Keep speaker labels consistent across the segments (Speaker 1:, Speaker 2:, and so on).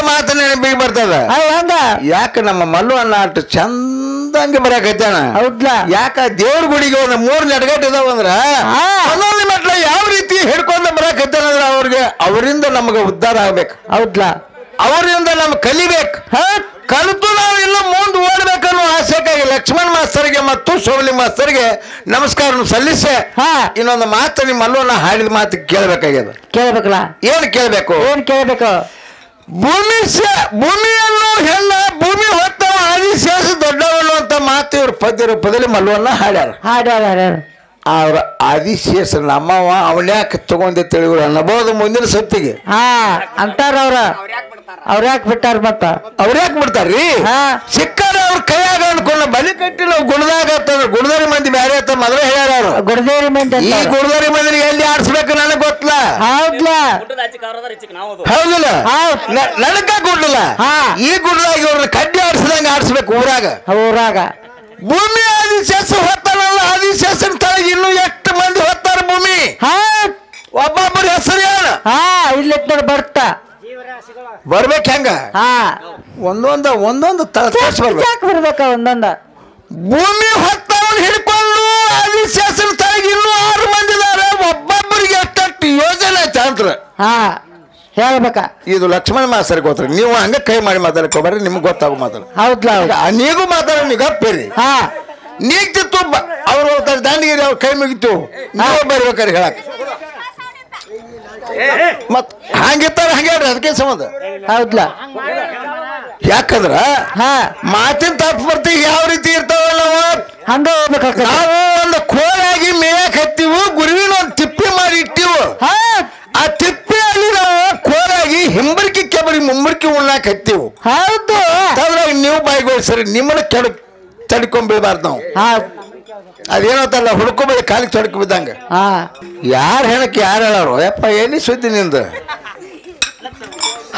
Speaker 1: ಮಾತು ನೆನಪಿಗೆ ಬರ್ತದ
Speaker 2: ಹಂಗ
Speaker 1: ಯಾಕೆ ನಮ್ಮ ಮಲ್ಲು ಅಣ್ಣ ಅಷ್ಟು ಚಂದಂಗೆ ಬರಕೈತಾನ
Speaker 2: ಹೌದ್ಲಾ
Speaker 1: ಯಾಕ ದೇವ್ರ ಗುಡಿಗೆ ಒಂದು 3 ನಡಗಟ್ಟು ಇದಾವಂದ್ರ ಒಂದೊಂದು ಮೆಟ್ಲ ಯಾವ ರೀತಿ ಹಿಡ್ಕೊಂಡು ಬರಕೈತಾನಂದ್ರ ಅವ್ರಿಗೆ ಅವರಿಂದ ನಮಗೆ ಉದ್ಧಾರ ಆಗ್ಬೇಕು
Speaker 2: ಹೌದ್ಲಾ
Speaker 1: ಅವರಿಂದ ನಮ್ಗೆ ಕಲಿಬೇಕು ಕಲಿತು ನಾವು ಇನ್ನೂ ಮುಂದೆ ಓಡ್ಬೇಕನ್ನೋ ಆಸೆಗಾಗಿ ಲಕ್ಷ್ಮಣ್ ಮಾಸ್ತರ್ಗೆ ಮತ್ತು ಸೋಮಲಿ ಮಾಸ್ತರ್ಗೆ ನಮಸ್ಕಾರ ಸಲ್ಲಿಸೆ ಇನ್ನೊಂದು ಮಾತು ನಿಮ್ಮ ಮಲ್ಲುವನ್ನ ಹಾಡಿದ ಮಾತು ಕೇಳಬೇಕಾಗ್ಯದ
Speaker 2: ಕೇಳ್ಬೇಕಲ್ಲ
Speaker 1: ಏನ್ ಕೇಳ್ಬೇಕು ಭೂಮಿಯನ್ನು ಹೆಣ್ಣ ಭೂಮಿ ಹೊತ್ತವ ಆದಿಶೇಷ ದೊಡ್ಡವನು ಅಂತ ಮಾತು ಇವ್ರ ಪದ್ಯ ರೂಪದಲ್ಲಿ ಮಲ್ಲುವನ್ನ ಹಾಡ್ಯಾರ ಅವ್ರ ಆದಿಶೇಷ ನಮ್ಮವ ಅವನ್ಯಾಕೆ ತಗೊಂಡೆ ತಿಳಿದ್ರು ಅನ್ನಬಹುದು ಮುಂದಿನ ಸತ್ತಿಗೆ
Speaker 2: ಅಂತಾರ ಅವ್ರ ಯಾಕೆ ಬಿಟ್ಟಾರ ಮತ್ತ
Speaker 1: ಅವ್ರ್ಯಾಕೆ ಬಿಡ್ತಾರ್ರಿ ಸಿಕ್ಕಾರ ಅವ್ರ ಕೈಯಾಗ ಅನ್ಕೊಂಡ ಬಲಿ ಕಟ್ಟಿ ನಾವು ಗುಣದಾಗ ಗುಣದಾರಿ ಮಂದಿ ಬ್ಯಾರೆ ಅಂತ ಮೊದಲೇ ಹೇಳ್ಯಾರ ಅವ್ರು
Speaker 2: ಗುಡದೇರಿ ಮಂದಿ
Speaker 1: ಈ ಗುಣದಾರಿ ಮಂದಿ ಎಲ್ಲಿ ಆಡ್ಸ್ಬೇಕು ನನಗ್ ಗೊತ್ತಲ್ಲ ಹೌದಿಲ್ಲ ನನಗ ಗುಡ್ಲಿಲ್ಲ ಈ ಗುಡ್ದಾಗ ಇವ್ರನ್ನ ಕಡ್ಡಿ ಆಡ್ಸ್ದಂಗ ಆಡ್ಸ್ಬೇಕು ಊರಾಗ ಭೂಮಿ ಆದಿಶೇಷ ಹೊತ್ತಾನಲ್ಲ ಆದಿಶೇಷನ್ ತಳಗ ಇನ್ನು ಎಷ್ಟು ಮಂದಿ ಹೊತ್ತಾರ ಭೂಮಿ ಒಬ್ಬೊಬ್ಬರ ಹೆಸರು ಏನು
Speaker 2: ಇಲ್ಲಿ ಬರ್ತಾ
Speaker 1: ಬರ್ಬೇಕು ಹೆಂಗ ಒಂದೊಂದು
Speaker 2: ಬರ್ಬೇಕ ಒಂದೊಂದ
Speaker 1: ಭೂಮಿ ಹೊತ್ತವನ್ ಹಿಡ್ಕೊಂಡು ಆದಿಶೇಷನ್ ತಳಗ ಇನ್ನೂ 6 ಮಂದಿ ಇದಾರೆ ಒಬ್ಬೊಬ್ಬರಿಗೆ ಎಷ್ಟೆಷ್ಟು ಯೋಜನೆ ಐತೆ ಅಂತ್ರ
Speaker 2: ಹೇಳ್ಬೇಕ
Speaker 1: ಇದು ಲಕ್ಷ್ಮಣ ಮಾಸ್ತರ್ ಗೊತ್ತ ನೀವು ಹಂಗ ಕೈ ಮಾಡಿ ಮಾತಾಡ್ಕೊಬರ್ರಿ ನಿಮ್ಗೆ ಗೊತ್ತಾಗ ಮಾತಾಡ
Speaker 2: ಹೌದ್ಲಾ
Speaker 1: ನೀಗೂ ಮಾತಾಡ ನೀವು ಗಪ್ಪೇರಿ ನೀಗ್ತಿತ್ತು ಅವ್ರು ಹೋಗ್ತಾರೆ ದಾಂಡಿಗಿರಿ ಅವ್ರ ಕೈ ಮುಗಿತು ನೀವು ಬರ್ಬೇಕಾರೆ ಹೇಳಕ್ ಮತ್ ಹಂಗಿರ್ತಾರ ಹಂಗೆ ಅದಕ್ಕೆ ಸಂಬಂಧ
Speaker 2: ಹೌದ್ಲಾ
Speaker 1: ಯಾಕಂದ್ರ ಮಾತಿನ ತಪ್ಪು ಬರ್ತೀವಿ ಯಾವ ರೀತಿ ಇರ್ತಾವಲ್ಲ
Speaker 2: ಹಂಗ ಹೋಗ್ಬೇಕಾಗ್ತದೆ
Speaker 1: ನಾವು ಒಂದು ಕೋಳಾಗಿ ಮೇಯಕ್ ಹತ್ತೀವು ಗುರುವಿನ ಒಂದು ತಿಪ್ಪಿ ಮಾಡಿ ಇಟ್ಟಿವು ಆ ತಿಪ್ಪಿಯಲ್ಲಿ ನಾವು ಕೋಳಾಗಿ ಹಿಂಬರ್ಕಿ ಕೆಬರಿ ಮುಂಬರ್ಕಿ ಉಣ್ಣಾಕ್ ಹತ್ತೀವು
Speaker 2: ಹೌದು
Speaker 1: ಅದ್ರಾಗ ನೀವು ಬಾಯಿಗೊಳಿಸ್ರಿ ನಿಮ್ಮನ್ನ ತಡ್ಕೊಂಡ್ ಬೀಳ್ಬಾರ್ದು ನಾವು ಅದೇನತ್ತಲ್ಲ ಹುಡ್ಕೊಬೇಡಿ ಕಾಲಿಗೆ ತೊಡಕು ಬಿದ್ದಂಗ ಯಾರ ಹೇಳಕ್ಕೆ ಯಾರು ಹೇಳೋರು ಯಪ್ಪ ಎಲ್ಲಿ ಸುದ್ದಿ ನಿಂದು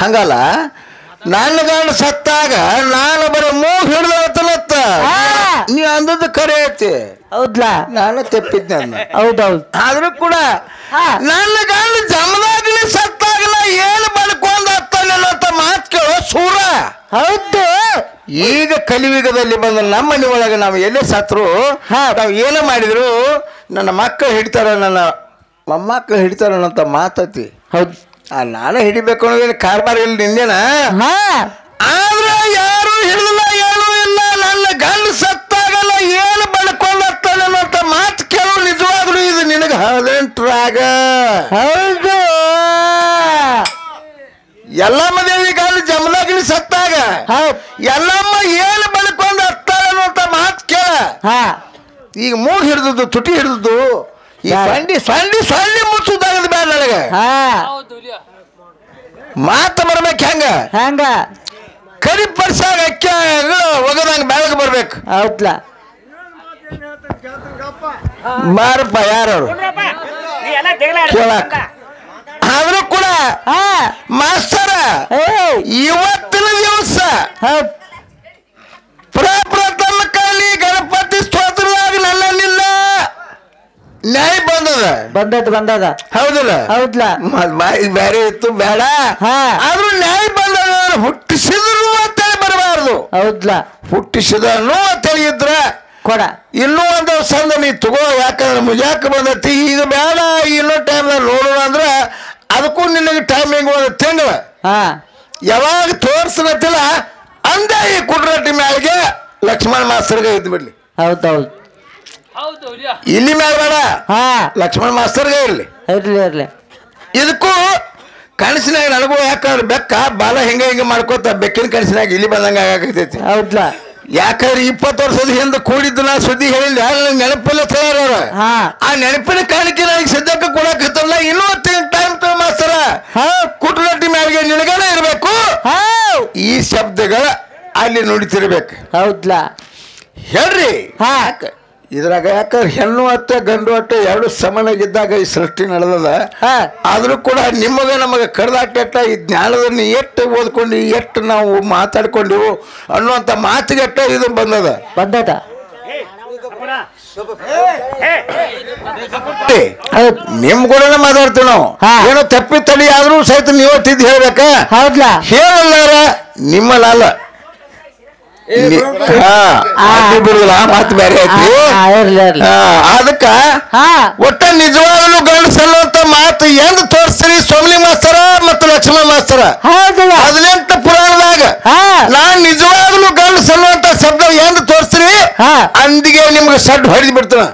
Speaker 1: ಹಂಗಲ್ಲ ನನ್ನ ಗಂಡ ಸತ್ತಾಗ ನಾನು ಬರೀ ಮೂಗ್ ಹಿಡ್ದತ್ತ ನೀ ಅಂದದ್ದು ಕರೆ ಐತಿ
Speaker 2: ಹೌದ್ಲಾ
Speaker 1: ನಾನು ತೆಪ್ಪಿದ್ದೆ
Speaker 2: ಹೌದೌದು
Speaker 1: ಆದ್ರೂ ಕೂಡ ನನ್ನ ಗಂಡ ಜಮದಾಗ್ಲಿ ಸತ್ತಾಗಲ್ಲ ಏನು ಬಡ್ಕೊಂಡ್ ಹತ್ತಾನಂತ ಮಾತು ಕೇಳೋ ಸೂರ
Speaker 2: ಹೌದು
Speaker 1: ಈಗ ಕಲಿಯುಗದಲ್ಲಿ ಬಂದ ನಮ್ಮ ಮನೆ ಒಳಗೆ ನಾವು ಎಲ್ಲೇ ಸತ್ರು ನಾವು ಏನೋ ಮಾಡಿದ್ರು ನನ್ನ ಮಕ್ಕಳು ಹಿಡಿತಾರ ನನ್ನ ಮೊಮ್ಮಕ್ಕಳು ಹಿಡಿತಾರ ಅನ್ನೋಂಥ ಮಾತತಿ
Speaker 2: ಹೌದು
Speaker 1: ನಾನು ಹಿಡಿಬೇಕು ಅನ್ನೋದೇನು ಕಾರ್ಬಾರ ಇಲ್ಲ ನಿಂದೇನ ಆದ್ರೆ ಯಾರು ಹಿಡಿದಿಲ್ಲ ಏನೂ ಇಲ್ಲ ನನ್ನ ಗಂಡ ಸತ್ತಾಗಲ್ಲ ಏನು ಬಡ್ಕೊಂಡು ಹತ್ತಾನೆ ಅನ್ನೋಂಥ ಮಾತು ಕೇಳೋ ನಿಜವಾಗ್ಲೂ ಇದು ನಿನಗೆ ಹದಿನೆಂಟರಾಗ
Speaker 2: ಹೌದು
Speaker 1: ಎಲ್ಲಮ್ಮ ದೇವಿ ಗಂಡ ಜಮದಾಗಿನಿ ಸತ್ತಾಗ ಎಲ್ಲಮ್ಮ ಏನು ಬಡ್ಕೊಂಡು ಹತ್ತಾಳೆ ಅನ್ನೋಂಥ ಮಾತು ಕೇಳ ಈಗ ಮೂಗ್ ಹಿಡಿದದ್ದು ತುಟಿ ಹಿಡಿದದ್ದು ಈ ಸೊಂಡಿ ಮುಚ್ಚುದಾಗದ ಬೇಡ ನನಗೆ ಮಾತು ಬರ್ಬೇಕು ಹೆಂಗ ಕರಿ ಪರ್ಸಾಗ ಅಕ್ಕಿ ಒಗದಂಗ ಬೆಳಗ್ಗೆ ಬರ್ಬೇಕು
Speaker 2: ಹೌದ್ಲಾ
Speaker 1: ಬಾರಪ್ಪ ಯಾರವ್ರು ಕೇಳಕ್ ಆದ್ರೂ ಕೂಡ ಮಾಸ್ತರ ಇವತ್ತಿನ ದಿವಸ ಪ್ರಪ್ರಥಮ ಕಾಲಿ ಗಣಪತಿ ಸ್ತೋತ್ರದಾಗ ನನ್ನಿಂದ ನ್ಯಾಯ ಬಂದದ ಹೌದಿಲ್ಲ ಬೇರೆ ಇತ್ತು ಬೇಡ ಆದ್ರೂ ನ್ಯಾಯ ಬಂದದ ಹುಟ್ಟಿಸಿದ್ರು ಅಂತೇಳಿ ಬರಬಾರ್ದು
Speaker 2: ಹೌದ್ಲಾ
Speaker 1: ಹುಟ್ಟಿಸಿದನು ಅಂತೇಳಿ ಇದ್ರ
Speaker 2: ಕೊಡ
Speaker 1: ಇನ್ನೂ ಒಂದು ಸಂದ ನೀ ತಗೋ ಯಾಕಂದ್ರೆ ಮುಜಾಕ ಬಂದತಿ ಈಗ ಬೇಡ ಇನ್ನೂ ಟೈಮ್ದಾಗ ನೋಡೋಣ ಅಂದ್ರ ಅದಕ್ಕೂ ನಿನಗೆ ಟೈಮಿಂಗ್ ಒಂದು ತಿಂಗಳ ಯಾವಾಗ ತೋರ್ಸಲತ್ತಿಲ್ಲ ಅಂದ ಈ ಕುಡ್ರಟ್ಟಿ ಮ್ಯಾಲಿಗೆ ಲಕ್ಷ್ಮಣ ಮಾಸ್ತರ್ಗೆ ಇದ್ದು ಬಿಡ್ಲಿ
Speaker 2: ಹೌದೌದು
Speaker 1: ಇಲ್ಲಿ ಮ್ಯಾಲ ಬೇಡ ಲಕ್ಷ್ಮಣ ಮಾಸ್ತರ್ಗೆ ಇರ್ಲಿ ಇದಕ್ಕೂ ಕನಸಿನಾಗ ನನಗೂ ಯಾಕಂದ್ರೆ ಬೆಕ್ಕ ಬಾಲ ಹಿಂಗೆ ಮಾಡ್ಕೋತ ಬೆಕ್ಕಿನ ಕನಸಿನಾಗ ಇಲ್ಲಿ ಬಂದಂಗ ಆಗತೈತಿ
Speaker 2: ಹೌದ್ಲಾ
Speaker 1: ಯಾಕಂದ್ರೆ 20 ವರ್ಷದ ಹಿಂದೆ ಕೂಡಿದ್ದು ನಾ ಸುದ್ದಿ ಹೇಳಿಲ್ಲ ನೆನಪಲ್ಲ ತಯಾರವ್ರ ಆ ನೆನಪಿನ ಕಾರಣಕ್ಕೆ ನನಗೆ ಸದ್ಯಕ್ಕೆ ಕೊಡಕತ್ತಲ್ಲ ಇನ್ನೂ ಟೈಮ್ ಮಾಸ್ತರ ಕುಟ್ರಟ್ಟಿ ಮ್ಯಾಲಿಗೆ ನಿನಗನ ಇರ್ಬೇಕು ಈ ಶಬ್ದಗಳ ಅಲ್ಲಿ ನುಡಿತಿರ್ಬೇಕು
Speaker 2: ಹೌದ್ಲಾ
Speaker 1: ಹೇಳ್ರಿ ಇದ್ರಾಗ ಯಾಕಂದ್ರೆ ಹೆಣ್ಣು ಅಟ್ಟ ಗಂಡು ಅಟ್ಟ ಎರಡು ಸಮನಾಗಿದ್ದಾಗ ಈ ಸೃಷ್ಟಿ ನಡೆದದ ಆದ್ರೂ ಕೂಡ ನಿಮಗೆ ನಮಗೆ ಕಡ್ದಾಟ ಈ ಜ್ಞಾನದನ್ನ ಎಷ್ಟು ಓದ್ಕೊಂಡು ಎಷ್ಟು ನಾವು ಮಾತಾಡ್ಕೊಂಡಿವು ಅನ್ನುವಂಥ ಮಾತಿಗಟ್ಟ ಇದು ಬಂದದ ನಿಮ್ ಕೂಡ ಮಾತಾಡ್ತೀವಿ ನಾವು. ಏನೋ ತಪ್ಪಿ ತಡಿ ಆದ್ರೂ ಸಹಿತ ನೀವು ತಿದ್ದು ಹೇಳ್ಬೇಕ.
Speaker 2: ಹೌದ್ಲಾ?
Speaker 1: ಹೇಳಲ್ಲಾರ ನಿಮ್ಮಲ್ಲ ಬಿಡುದಿಲ್ಲ, ಮಾತು ಬೇರೆ ಐತಿ. ಅದಕ್ಕ ಒಟ್ಟ ನಿಜವಾಗ್ಲೂ ಗಂಡಸಲ್ಲ ಅಂತ ಮಾತು ಎಂದ್ ತೋರಿಸ್ತೀರಿ ಸೋಮಲಿ ಮಾಸ್ತರ ಮತ್ತು ಲಕ್ಷ್ಮಣ ಮಾಸ್ತರ 18 ಪುರಾಣದಾಗ. ನಾನ್ ನಿಜವಾಗ್ಲೂ ಗಂಡಸಲ್ಲ ಅಂತ ಶಬ್ದ ಎಂದ್ ತೋರಿಸ್ತೀರಿ ಅಂದಿಗೆ ನಿಮ್ಗೆ ಸಡ್ ಹೊಡೆದು ಬಿಡ್ತಾನ.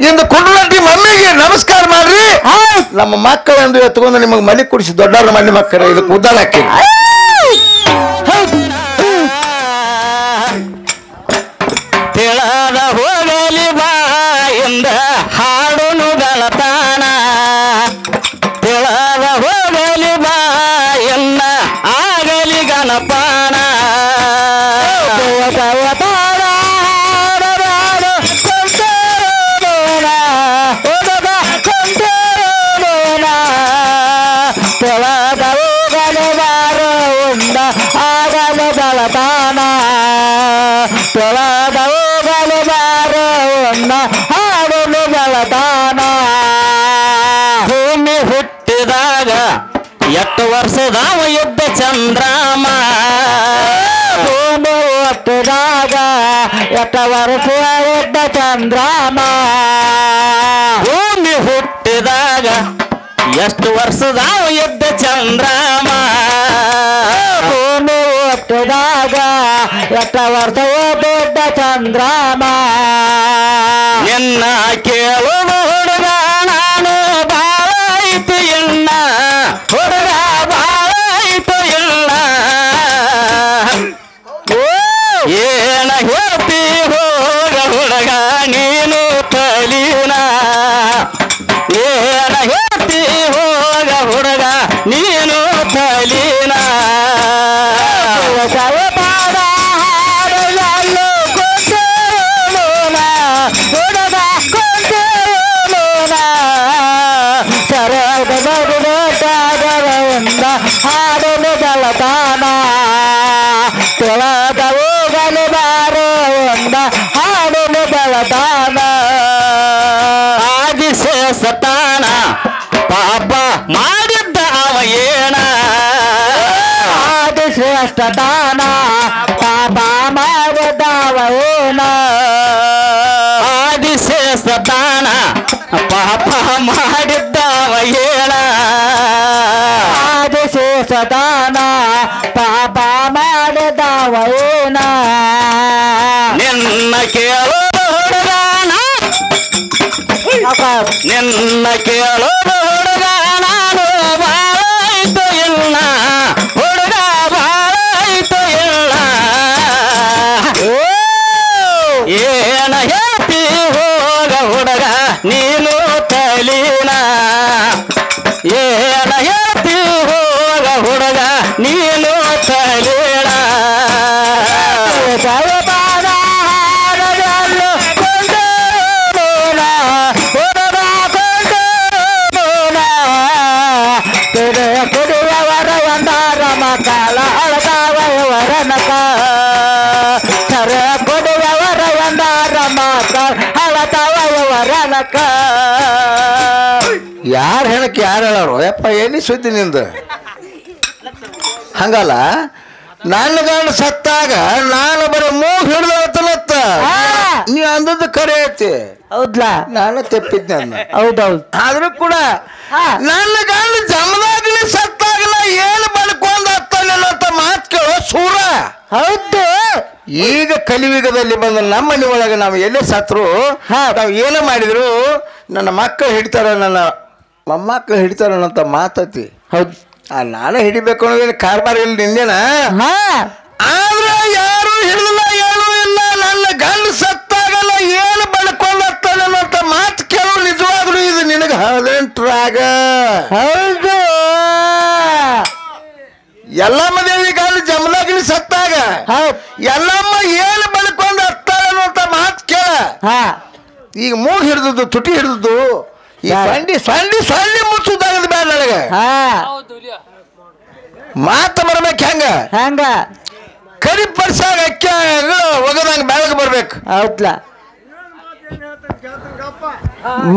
Speaker 1: ಇಂದು ಕುಂಡಲಟ್ಟಿ ಮಮ್ಮಿಗೆ ನಮಸ್ಕಾರ ಮಾಡ್ರಿ. ನಮ್ಮ ಮಕ್ಕಳೆಂದು ಎತ್ಕೊಂಡು ನಿಮಗೆ ಮನೆ ಕುಡಿಸಿ ದೊಡ್ಡವ್ರ ಮನೆ ಮಕ್ಕಳು ಇದಕ್ಕೆ ಉದ್ದಾರ ಹಾಕಿ.
Speaker 3: ತಿಳದ ಹೋಗಲಿ ಬಾಯಿಂದ ಹಾಡುನು ಗಳತಾನ, ತಿಳದ ಹೋಗಲಿ ಬಾಯನ್ನ ಆಗಲಿ ಗಣಪಾನ. ತಿಳದ ಹೋಗಲಿ ಬಾರು ಉಂಡ ಆಗಲಿ ಗಳತಾನ, ತೊಳದ ಹೋಗಲು ಬಾರವನ್ನ ಹಾಡಲು ಗಳತಾನ. ಭೂಮಿ ಹುಟ್ಟಿದಾಗ 8 ವರ್ಷದವ ಯುದ್ಧ ಚಂದ್ರಾಮ, ಭೂಮಿ ಹುಟ್ಟಿದಾಗ 8 ವರ್ಷ ಯುದ್ಧ ಚಂದ್ರಾಮ. ಭೂಮಿ ಹುಟ್ಟಿದಾಗ ಎಷ್ಟು ವರ್ಷದವ ಯುದ್ಧ ಚಂದ್ರಾಮ, ಭೂಮಿ ಹುಟ್ಟಿದಾಗ 8 ವರ್ಷ ದೊಡ್ಡ ಚಂದ್ರಾಮ. ನಿನ್ನ ಕೇಳುವ ಹುಡುಗ ನಾನು ಬಾಳಾಯ್ತು ಎಣ್ಣ, ಹುಡುಗ ಬಾಳಾಯ್ತು ಎಣ್ಣ. ಏನ ಹೇಳ್ತಿ ಹೋಗ ಹುಡುಗ ನೀನು ತಲೀನ, ಏನ ಹೇಳ್ತಿ ಹೋಗ ಹುಡುಗ ನೀನು ತಲೀನ. ಹಾಡಲು ಗಳತಾನ, ತೊಳದ ಹೋಗಲು ಬಾರೋ ಒಂದ ಹಾಡಲು ಗಳತಾನ. ಆದಿಶೇಷತಾನ ಪಾಪ ಮಾಡಿದ್ದ ಅವ ಏನ, ಆದಿಶ್ರೇಷ್ಠತಾನ ಪಾಪ ಮಾಡಿದ್ದ ಅವ ಏನ. ಆದಿಶೇಷತಾನ ಪಾಪ ಮಾಡಿದ್ದವ ಏನ, ಆದಿಶೇಷತಾನ ಪಾಪ ಮಾಡಿದವ ಏನ. ನಿನ್ನ ಕೇಳೋದು ಹುಡುಗಾನ, ನಿನ್ನ ಕೇಳೋದು ಹುಡುಗ ನಾನು ಬಾಳಾಯ್ತು ಇಲ್ಲ, ಹುಡುಗ ಬಾಳಾಯ್ತು ಇಲ್ಲ. ಏನ ಹೇಳ್ತಿ ಹೋಗ ಹುಡುಗ ನೀನು ತಲೀನ, ಏನ ಹೇಳ್ತಿ ಹೋಗ ಹುಡುಗ ನೀನು ತಲೀನ. ಸವಪಾದ ಹಾಡಲು ಕೊಂಡೋನ ಹುಡುಗ ಕೊಂಡೋನ, ಕುಡಿಯವರ ಒಂದಾರ ಮಕ್ಕಳ ಅಳದಾವಯವರನಕ, ಸರ ಕುಡಿಯವರ ಒಂದಾರ ಮಕ್ಕಳ ಅಳತಾವಯವರನಕ.
Speaker 1: ಯಾರು ಹೇಳಕ್ಕೆ ಯಾರು ಹೇಳೋರು ಯಪ್ಪ ಎಲ್ಲಿ ಸುದ್ದಿ ನಿಂದು? ಹಂಗಲ್ಲ, ನನ್ನ ಗಂಡ ಸತ್ತಾಗ ನಾನು ಬರೀ ಮೂಗ್ ಹಿಡ್ದತ್ತ ನೀ ಅಂದದ್ದು ಕರೆ ಐತಿ.
Speaker 2: ಹೌದ್ಲಾ?
Speaker 1: ನಾನು ತೆಪ್ಪಿದ್ದೆ ಅನ್ನ.
Speaker 2: ಹೌದೌದು.
Speaker 1: ಆದ್ರೂ ಕೂಡ ನನ್ನ ಗಂಡ ಜಮದಾಗ್ಲಿ ಸತ್ತಾಗಲ್ಲ ಏನು ಬಡ್ಕೊಂಡ್ ಹತ್ತಾನಂತ ಮಾತು ಕೇಳೋ ಸೂರ.
Speaker 2: ಹೌದು.
Speaker 1: ಈಗ ಕಲಿಯುಗದಲ್ಲಿ ಬಂದ ನಮ್ಮ ಮನೆ ಒಳಗೆ ನಾವು ಎಲ್ಲೇ ಸತ್ರು ನಾವು ಏನ ಮಾಡಿದ್ರು ನನ್ನ ಮಕ್ಕಳು ಹಿಡಿತಾರ, ನನ್ನ ಮೊಮ್ಮಕ್ಕಳು ಹಿಡಿತಾರ ಅನ್ನೋಂಥ ಮಾತತಿ.
Speaker 2: ಹೌದು.
Speaker 1: ನಾನೇ ಹಿಡಿಬೇಕು ಅನ್ನೋದೇನು ಕಾರ್ಬಾರ್ ಇಲ್ಲ ನಿಂದೇನ. ಆದ್ರೆ ಯಾರು ಹಿಡಿದಿಲ್ಲ, ಏನೂ ಇಲ್ಲ. ನನ್ನ ಗಂಡ ಸತ್ತಾಗಲ್ಲ ಏನು ಬಡ್ಕೊಂಡಾನ ಅನ್ನೋಂಥ ಮಾತು ಕೇಳೋ ನಿಜವಾಗ್ಲು ಇದು ನಿನಗೆ 18ರಾಗ.
Speaker 2: ಹೌದು.
Speaker 1: ಎಲ್ಲಮ್ಮ ದೇವಿ ಗಂಡ ಜಮದಾಗಿನಿ ಸತ್ತಾಗ ಎಲ್ಲಮ್ಮ ಏನು ಬಡ್ಕೊಂಡ್ ಹತ್ತಾಳ ಅನ್ನೋಂಥ ಮಾತು ಕೇಳ. ಈಗ ಮೂಗ್ ಹಿಡಿದದ್ದು, ತುಟಿ ಹಿಡಿದದ್ದು, ಈ ಸೊಂಡಿ ಮುಚ್ಚುದಾಗದ ಬೇಡ ನನಗೆ. ಮಾತು ಬರ್ಬೇಕು ಹೆಂಗ? ಕರಿ ಪರ್ಸಾಗ ಅಕ್ಕಿ ಒಗದಂಗ ಬೆಳಗ್ಗೆ ಬರ್ಬೇಕು.
Speaker 2: ಹೌದ್ಲ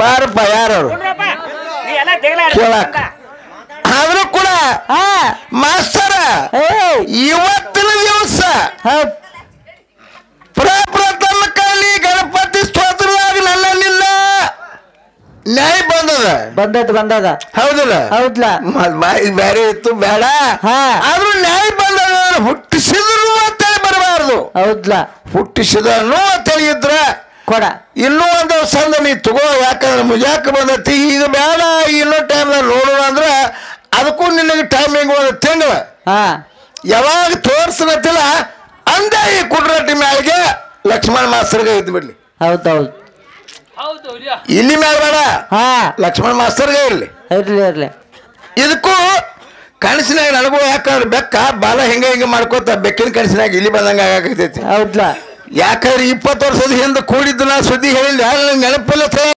Speaker 1: ಬಾರಪ್ಪ ಯಾರವ್ರು ಕೇಳಾಕ. ಆದ್ರೂ ಕೂಡ ಮಾಸ್ತರ ಇವತ್ತಿನ ದಿವಸ ಪ್ರಪ್ರಥಮ ಕಾಲಿ ಗಣಪತಿ ಸ್ತೋತ್ರದಾಗ ನನ್ನಿಂದ ನ್ಯಾಯ ಬಂದದ ಹೌದಲ್ಲ
Speaker 2: ಹೌದ್ಲ
Speaker 1: ಬಾಯಿ ಬೇರೆ ಇತ್ತು ಬೇಡ ಆದ್ರೂ ನ್ಯಾಯ ಬಂದದ. ಹುಟ್ಟಿಸಿದ್ರು ಅಂತೇಳಿ ಬರಬಾರ್ದು.
Speaker 2: ಹೌದ್ಲ
Speaker 1: ಹುಟ್ಟಿಸಿದನು ಅಂತೇಳಿ ಇದ್ರ
Speaker 2: ಕೊಡ
Speaker 1: ಇನ್ನೂ ಒಂದು ಸಂದ ನೀ ತಗೋ, ಯಾಕಂದ್ರೆ ಮುಜಾಕ ಬಂದತಿ ಈಗ ಬೇಡ ಇನ್ನೂ ಟೈಮ್ನಾಗ ನೋಡುವ ಅಂದ್ರೆ ಅದಕ್ಕೂ ನಿನಗೆ ಟೈಮಿಂಗ್ ಒಂದು ತಿಂಗಳ ಯಾವಾಗ ತೋರ್ಸಲತ್ತಿಲ್ಲ ಅಂದ ಈ ಕುಡ್ರಟ್ಟಿ ಮ್ಯಾಲಿಗೆ ಲಕ್ಷ್ಮಣ ಮಾಸ್ತರ್ಗೆ ಇದ್ದು ಬಿಡ್ಲಿ.
Speaker 2: ಹೌದೌದು
Speaker 1: ಇಲ್ಲಿ ಮ್ಯಾಲ ಬೇಡ ಲಕ್ಷ್ಮಣ ಮಾಸ್ತರ್ಗೆ ಇರ್ಲಿ.
Speaker 2: ಇರ್ಲಿ
Speaker 1: ಇದಕ್ಕೂ ಕನಸಿನಾಗ ನನಗೂ ಯಾಕಂದ್ರೆ ಬೆಕ್ಕ ಬಾಲ ಹಿಂಗೆ ಮಾಡ್ಕೋತ ಬೆಕ್ಕಿನ ಕನಸಿನಾಗ ಇಲ್ಲಿ ಬಂದಂಗ ಆಗಾಕೈತಿ.
Speaker 2: ಹೌದ್ಲ
Speaker 1: ಯಾಕಂದ್ರೆ 20 ವರ್ಷದ ಹಿಂದೆ ಕೂಡಿದ್ದು ನಾ ಸುದ್ದಿ ಹೇಳಿಲ್ಲ ನೆನಪಿಲ್ಲ.